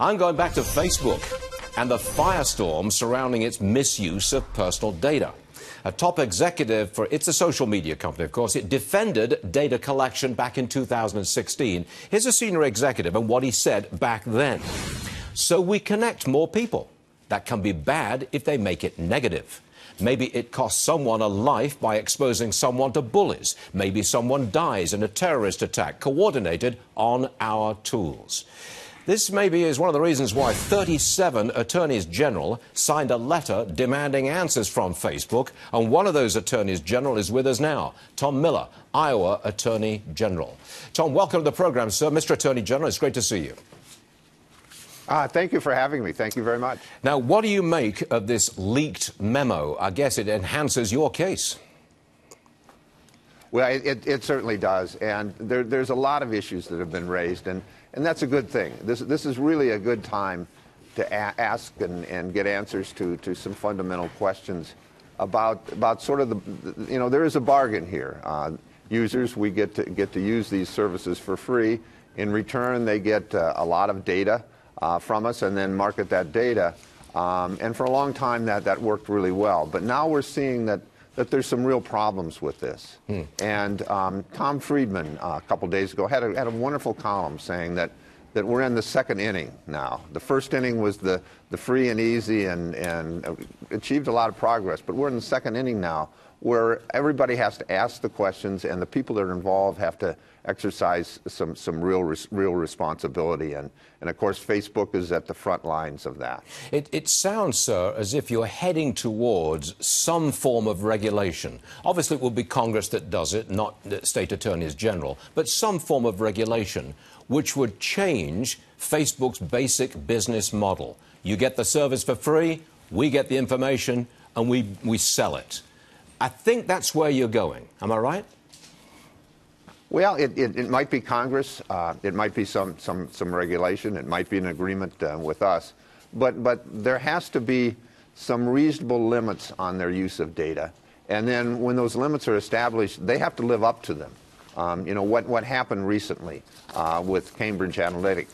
I'm going back to Facebook and the firestorm surrounding its misuse of personal data. A top executive for it's a social media company, of course. It defended data collection back in 2016. Here's a senior executive and what he said back then. So we connect more people. That can be bad if they make it negative. Maybe it costs someone a life by exposing someone to bullies. Maybe someone dies in a terrorist attack coordinated on our tools. This maybe is one of the reasons why 37 attorneys general signed a letter demanding answers from Facebook, and one of those attorneys general is with us now, Tom Miller, Iowa Attorney General. Tom, welcome to the program, sir. Mr. Attorney General, it's great to see you. Thank you for having me. Thank you very much. Now, what do you make of this leaked memo? I guess it enhances your case. Well, it certainly does, and there's a lot of issues that have been raised, and that's a good thing. This is really a good time to ask and get answers to some fundamental questions about sort of the there is a bargain here. Users, we get to use these services for free. In return, they get a lot of data from us and then market that data. And for a long time, that worked really well. But now we're seeing that there's some real problems with this. And Tom Friedman, a couple days ago, had a wonderful column saying that we're in the second inning now. The first inning was the free and easy and achieved a lot of progress. But we're in the second inning now, where everybody has to ask the questions and the people that are involved have to exercise some real responsibility. And of course, Facebook is at the front lines of that. It sounds, sir, as if you're heading towards some form of regulation. Obviously, it will be Congress that does it, not the state attorneys general, but some form of regulation which would change Facebook's basic business model. You get the service for free, we get the information, and we sell it. I think that's where you're going. Am I right? Well, it might be Congress. It might be some regulation. It might be an agreement with us. But there has to be some reasonable limits on their use of data. And then when those limits are established, they have to live up to them. What happened recently with Cambridge Analytica,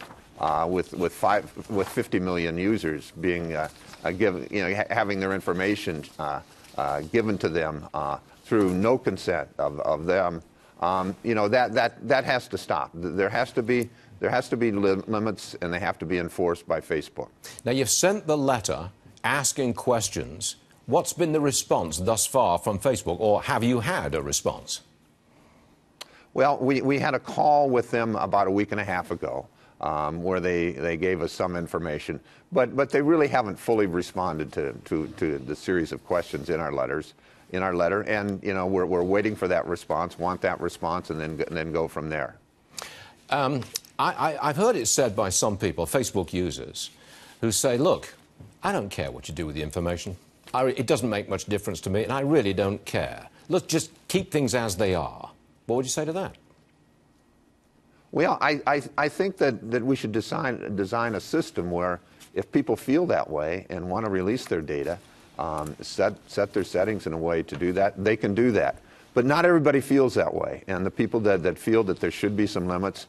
with 50 million users being given, having their information given to them through no consent of them. That has to stop. There has to be limits, and they have to be enforced by Facebook. Now, you've sent the letter asking questions. What's been the response thus far from Facebook, or have you had a response? Well, we had a call with them about a week and a half ago, where they gave us some information, but they really haven't fully responded to the series of questions in our letter, and we're waiting for that response, want that response, and then go from there. I've heard it said by some people, Facebook users, who say, look, I don't care what you do with the information. It doesn't make much difference to me, and I really don't care. Look, just keep things as they are. What would you say to that? Well, I think that we should design a system where if people feel that way and want to release their data, set their settings in a way to do that, they can do that. But not everybody feels that way, and the people that feel that there should be some limits,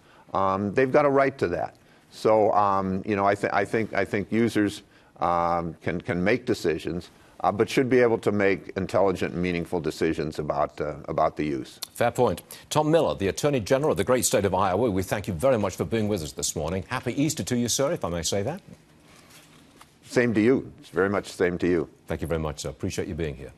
they've got a right to that. So I think users can make decisions, but should be able to make intelligent, meaningful decisions about the use. Fair point. Tom Miller, the Attorney General of the great state of Iowa, we thank you very much for being with us this morning. Happy Easter to you, sir, if I may say that. Same to you. It's very much the same to you. Thank you very much, sir. Appreciate you being here.